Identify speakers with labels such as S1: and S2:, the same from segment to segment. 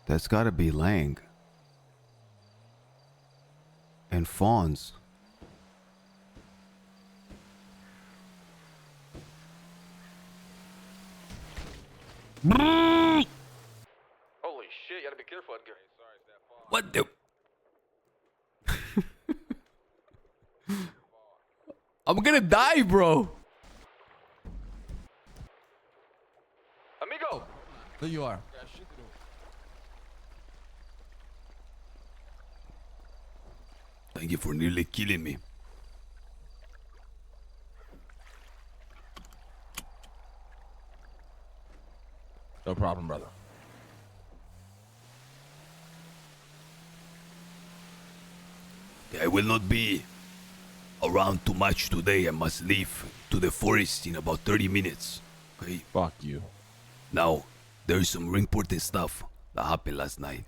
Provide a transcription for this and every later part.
S1: That's gotta be Lang. And Fawns.
S2: Holy shit, you gotta be careful, Edgar. Sorry, it's that far.
S1: What the? I'm gonna die, bro.
S2: Amigo!
S3: There you are.
S2: Yeah, shit to do.
S1: Thank you for nearly killing me.
S3: No problem, brother.
S1: I will not be around too much today. I must leave to the forest in about 30 minutes. Okay?
S3: Fuck you.
S1: Now, there is some important stuff that happened last night.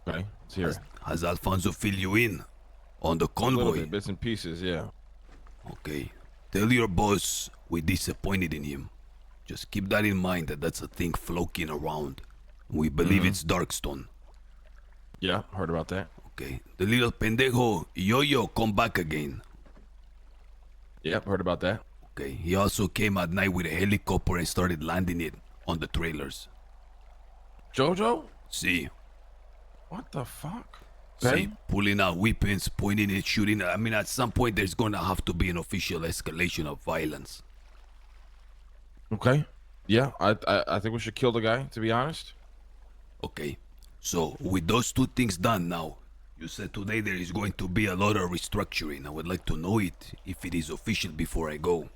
S3: Okay, let's hear it.
S1: Has Alfonso filled you in on the
S3: A little
S1: convoy?
S3: bit, bits and pieces, yeah.
S1: Okay. Tell your boss we're disappointed in him. Just keep that in mind that that's a thing floating around. We believe it's Darkstone.
S3: Yeah, heard about that.
S1: Okay. The little pendejo Yo-Yo come back again.
S3: Yep, heard about that.
S1: Okay. He also came at night with a helicopter and started landing it on the trailers.
S3: Jojo?
S1: See?
S3: What the fuck?
S1: See? Pulling out weapons, pointing it, shooting. I mean, at some point there's gonna have to be an official escalation of violence.
S3: Okay. Yeah, I think we should kill the guy, to be honest.
S1: Okay. So, with those two things done now, you said today there is going to be a lot of restructuring. I would like to know it, if it is official before I go.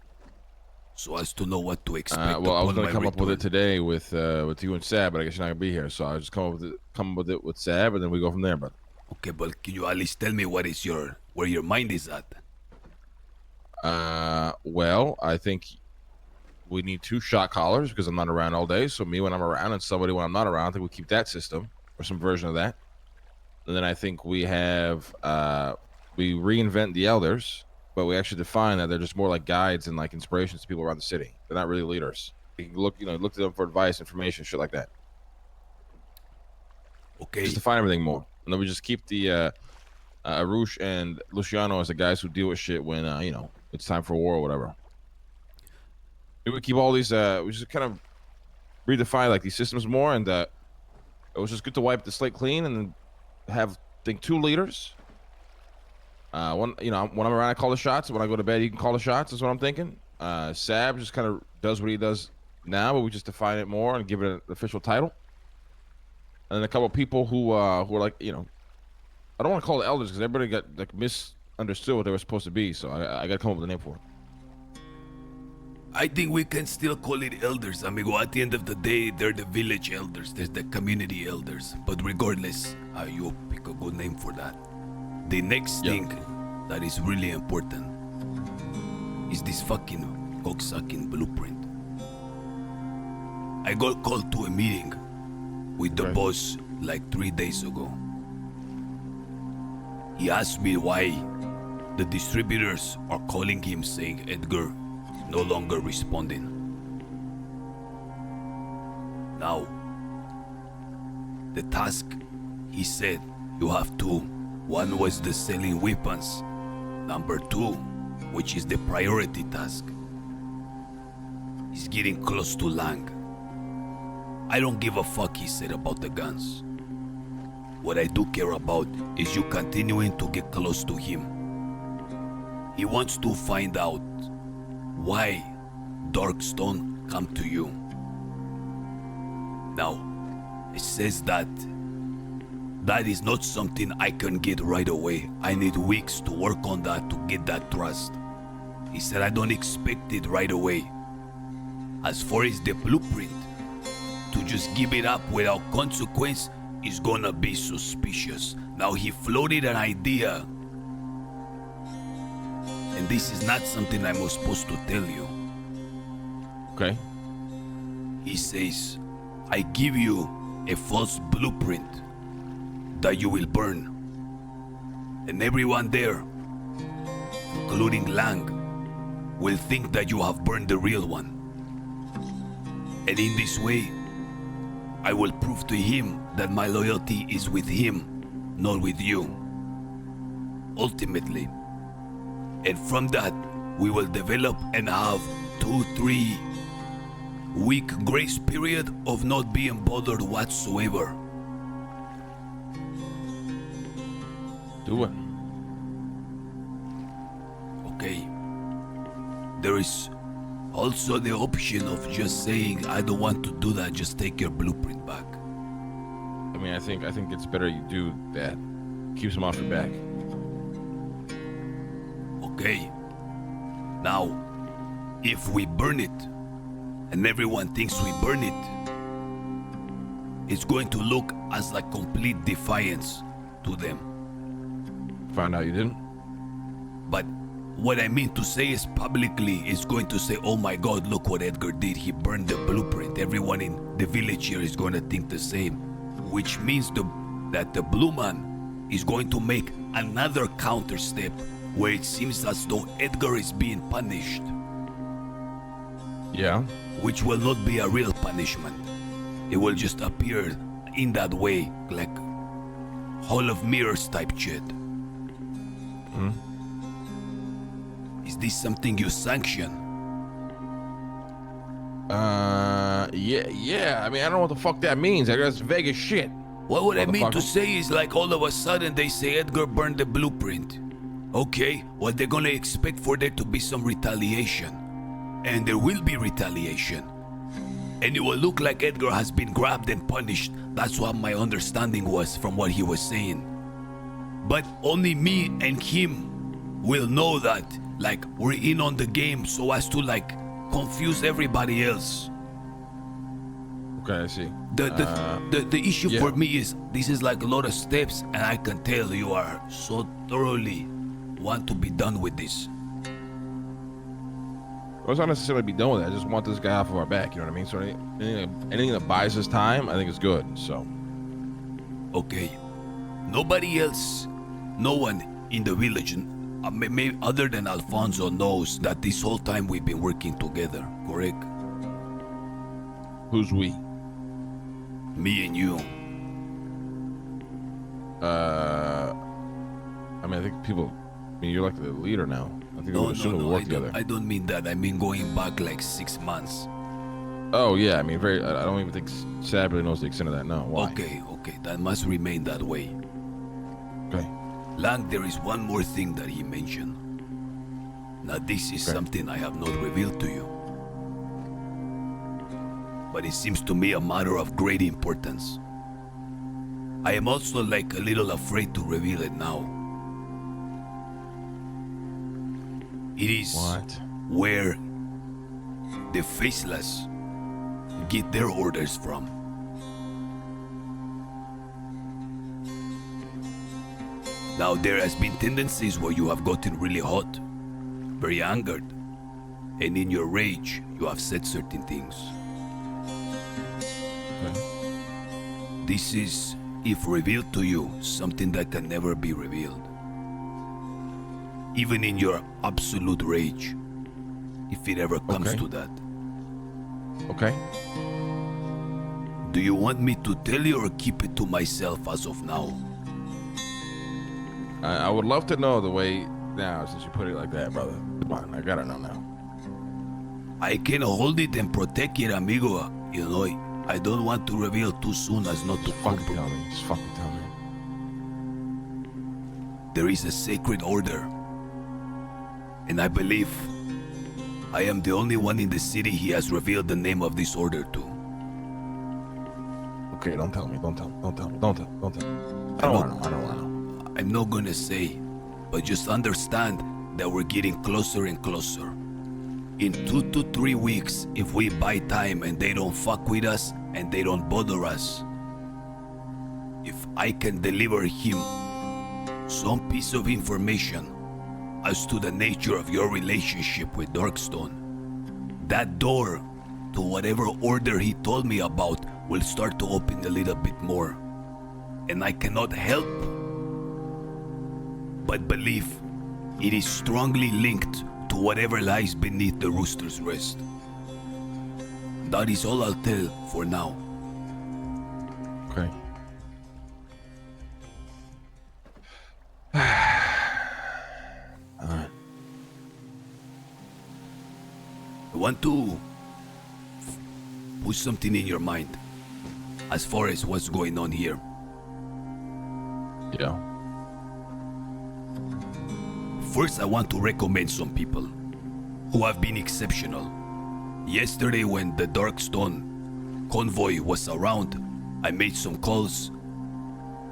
S1: So as to know what to expect.
S3: Well, I was
S1: going to
S3: come up with it today with you and Sab, but I guess you're not gonna be here, so I just come up with it with Sab, and then we go from there. But
S1: Okay, but can you at least tell me where your mind is at?
S3: well, I think we need 2 shot callers because I'm not around all day. So me when I'm around and somebody when I'm not around, I think we keep that system or some version of that. And then I think we have we reinvent the elders, but we actually define that they're just more like guides and like inspirations to people around the city. They're not really leaders. You can look to them for advice, information, shit like that.
S1: Okay.
S3: Just define everything more, and then we just keep the Arush and Luciano as the guys who deal with shit when it's time for war or whatever. We would keep all these. We just kind of redefine like these systems more, and it was just good to wipe the slate clean and then have 2 leaders. One, when I'm around, I call the shots. When I go to bed, you can call the shots. That's what I'm thinking. Sab just kind of does what he does now, but we just define it more and give it an official title. And then a couple of people who are like, I don't want to call it elders because everybody got like misunderstood what they were supposed to be. So I got to come up with a name for it.
S1: I think we can still call it elders, amigo. At the end of the day, they're the village elders. There's the community elders. But regardless, you pick a good name for that. The next thing that is really important is this fucking cocksucking blueprint. I got called to a meeting with the boss like 3 days ago. He asked me why the distributors are calling him saying Edgar no longer responding. Now, the task, he said, you have 2. One was the selling weapons. Number 2, which is the priority task, is getting close to Lang. I don't give a fuck, he said, about the guns. What I do care about is you continuing to get close to him. He wants to find out why Darkstone come to you. Now, it says that is not something I can get right away. I need weeks to work on that to get that trust. He said I don't expect it right away. As far as the blueprint, to just give it up without consequence is gonna be suspicious. Now he floated an idea, and this is not something I was supposed to tell you.
S3: Okay.
S1: He says, I give you a false blueprint that you will burn. And everyone there, including Lang, will think that you have burned the real one. And in this way, I will prove to him that my loyalty is with him, not with you. Ultimately. And from that, we will develop and have 2-3 week grace period of not being bothered whatsoever.
S3: Do it.
S1: Okay. There is also the option of just saying, I don't want to do that, just take your blueprint back.
S3: I mean, I think it's better you do that. Keeps them off your back.
S1: Okay. Now, if we burn it, and everyone thinks we burn it, it's going to look as like complete defiance to them.
S3: Found out you didn't?
S1: But what I mean to say is publicly is going to say, oh my God, look what Edgar did. He burned the blueprint. Everyone in the village here is going to think the same, which means that the blue man is going to make another counter step where it seems as though Edgar is being punished.
S3: Yeah.
S1: Which will not be a real punishment. It will just appear in that way, like Hall of Mirrors type shit.
S3: Hmm?
S1: Is this something you sanction?
S3: Yeah. I mean, I don't know what the fuck that means. I guess Vegas shit.
S1: What I mean to say is like all of a sudden they say Edgar burned the blueprint. Okay, well they're gonna expect for there to be some retaliation. And there will be retaliation. And it will look like Edgar has been grabbed and punished. That's what my understanding was from what he was saying. But only me and him will know that, like, we're in on the game so as to, like, confuse everybody else.
S3: Okay, I see.
S1: The issue for me is, this is like a lot of steps, and I can tell you are so thoroughly want to be done with this.
S3: I was not necessarily be done with it. I just want this guy off of our back. You know what I mean? So anything that buys us time, I think is good. So.
S1: Okay. Nobody else, no one in the village, maybe other than Alfonso, knows that this whole time we've been working together. Correct?
S3: Who's we?
S1: Me and you.
S3: I mean, I think people. I mean, you're like the leader now. I think we work together.
S1: I don't mean that. I mean going back like 6 months.
S3: Oh yeah, I mean, I don't even think Sad really knows the extent of that. No, why?
S1: Okay, that must remain that way.
S3: Okay.
S1: Lang, there is one more thing that he mentioned. Now this is something I have not revealed to you. But it seems to me a matter of great importance. I am also like a little afraid to reveal it now. It is where the Faceless get their orders from. Now there has been tendencies where you have gotten really hot, very angered, and in your rage you have said certain things. This is, if revealed to you, something that can never be revealed. Even in your absolute rage, if it ever comes to that.
S3: Okay.
S1: Do you want me to tell you or keep it to myself as of now?
S3: I would love to know the way now, since you put it like that, brother. Come on, I gotta know now.
S1: I can hold it and protect it, amigo. You know, I don't want to reveal too soon as not to
S3: fucking tell me. Just fucking tell me.
S1: There is a sacred order. And I believe I am the only one in the city he has revealed the name of this order to.
S3: Okay, don't tell me. Don't tell me. I don't want to know.
S1: I'm not gonna say, but just understand that we're getting closer and closer. In 2 to 3 weeks, if we buy time and they don't fuck with us and they don't bother us, if I can deliver him some piece of information as to the nature of your relationship with Darkstone, that door to whatever order he told me about will start to open a little bit more. And I cannot help but believe it is strongly linked to whatever lies beneath the rooster's rest. That is all I'll tell for now. want to put something in your mind as far as what's going on here.
S3: Yeah.
S1: First, I want to recommend some people who have been exceptional. Yesterday, when the Darkstone convoy was around, I made some calls,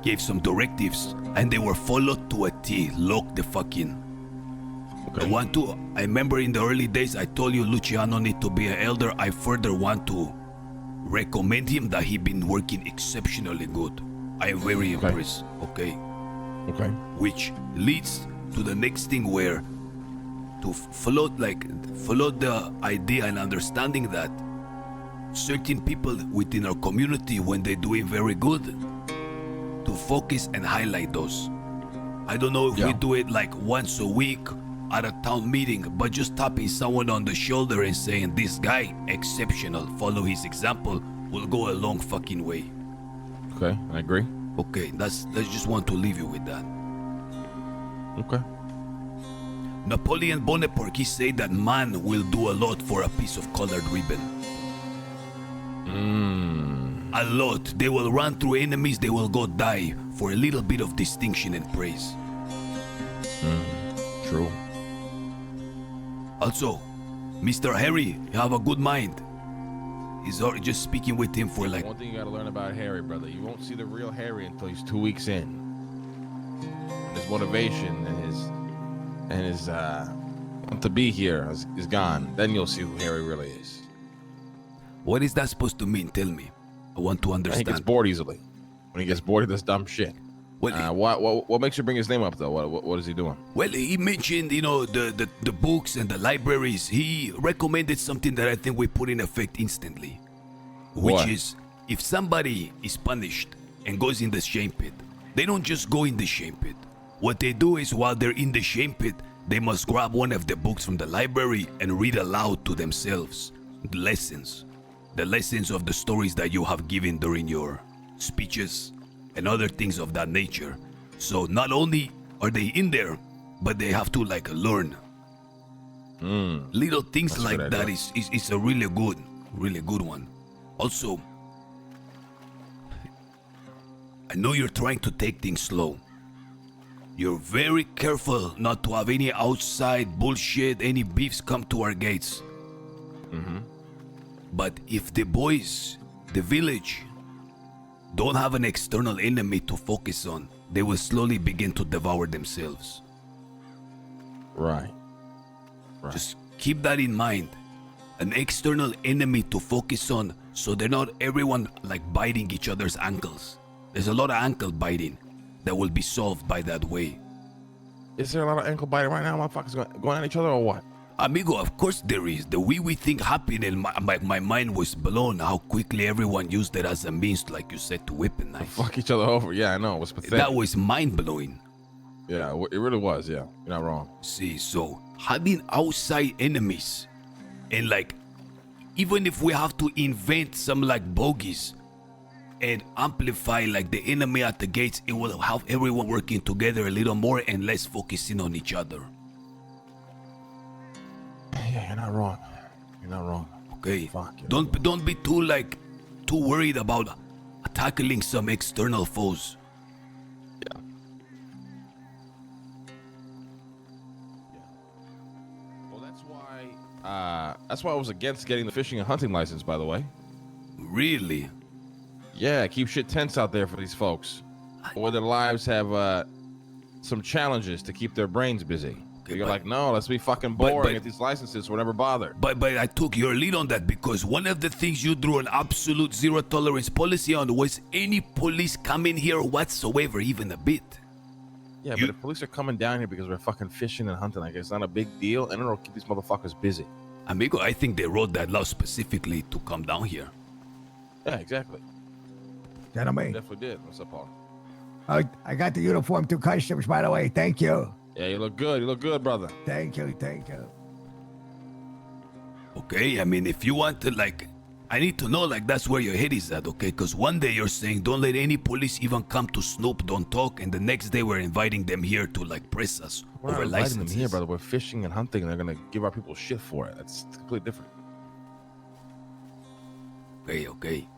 S1: gave some directives, and they were followed to a T. Lock the fuck in.
S3: Okay.
S1: I remember in the early days I told you Luciano need to be an elder. I further want to recommend him that he been working exceptionally good. I am very impressed. Okay.
S3: Okay.
S1: Which leads to the next thing where to follow the idea and understanding that certain people within our community, when they're doing very good, to focus and highlight those. I don't know if we do it like once a week at a town meeting, but just tapping someone on the shoulder and saying, this guy, exceptional, follow his example, will go a long fucking way.
S3: Okay, I agree.
S1: Okay, that's just want to leave you with that.
S3: Okay.
S1: Napoleon Bonaparte, he said that man will do a lot for a piece of colored ribbon. A lot. They will run through enemies, they will go die for a little bit of distinction and praise.
S3: True.
S1: Also, Mr. Harry, you have a good mind. He's already just speaking with him for like...
S3: One thing you gotta learn about Harry, brother, you won't see the real Harry until he's 2 weeks in. His motivation and his want to be here is gone. Then you'll see who Harry really is.
S1: What is that supposed to mean? Tell me. I want to
S3: He
S1: understand.
S3: gets bored easily. When he gets bored, he does dumb shit.
S1: Well,
S3: What makes you bring his name up though? What is he doing?
S1: well, he mentioned, the books and the libraries. He recommended something that I think we put in effect instantly. Which
S3: What?
S1: is, if somebody is punished and goes in the shame pit, they don't just go in the shame pit. What they do is, while they're in the shame pit, they must grab one of the books from the library and read aloud to themselves the lessons of the stories that you have given during your speeches and other things of that nature. So not only are they in there, but they have to learn. Little things
S3: That's a
S1: like
S3: good
S1: that
S3: idea.
S1: is a really good one. Also, I know you're trying to take things slow. You're very careful not to have any outside bullshit, any beefs come to our gates. But if the boys, the village, don't have an external enemy to focus on, they will slowly begin to devour themselves.
S3: Right.
S1: Just keep that in mind. An external enemy to focus on, so they're not everyone biting each other's ankles. There's a lot of ankle biting that will be solved by that way.
S3: Is there a lot of ankle biting right now? Motherfuckers going at each other or what?
S1: Amigo, of course there is. The Wewe thing happened and my mind was blown how quickly everyone used it as a means, like you said, to weaponize.
S3: Fuck each other over. Yeah, I know. It was pathetic.
S1: That was mind-blowing.
S3: Yeah, it really was. Yeah, you're not wrong.
S1: See, so having outside enemies and even if we have to invent some bogies and amplify the enemy at the gates, it will have everyone working together a little more and less focusing on each other.
S3: Yeah, you're not wrong. You're not wrong.
S1: Okay.
S3: Fuck, yeah.
S1: Don't be too worried about tackling some external foes.
S3: Yeah. Well, that's why I was against getting the fishing and hunting license, by the way.
S1: Really?
S3: Yeah, keep shit tense out there for these folks, where their lives have some challenges to keep their brains busy.
S1: Okay,
S3: You're
S1: but-
S3: no, let's be fucking
S1: but-
S3: boring
S1: but-
S3: at these licenses. We're never bothered.
S1: But I took your lead on that because one of the things you drew an absolute zero tolerance policy on was any police come in here whatsoever, even a bit.
S3: Yeah,
S1: You-
S3: but if police are coming down here because we're fucking fishing and hunting, it's not a big deal, and it'll keep these motherfuckers busy.
S1: Amigo, I think they wrote that law specifically to come down here.
S3: Yeah, exactly.
S4: Gentlemen,
S3: Definitely did. What's up, Paul?
S4: I got the uniform to customs, by the way. Thank you.
S3: Yeah, you look good. You look good, brother.
S4: Thank you. Thank you.
S1: Okay, I mean, if you want to, I need to know, that's where your head is at, okay? Because one day you're saying, don't let any police even come to snoop, don't talk, and the next day we're inviting them here to, press us
S3: We're
S1: over
S3: not inviting
S1: licenses.
S3: them here, brother. We're fishing and hunting, and they're gonna give our people shit for it. That's completely different.
S1: Okay, okay.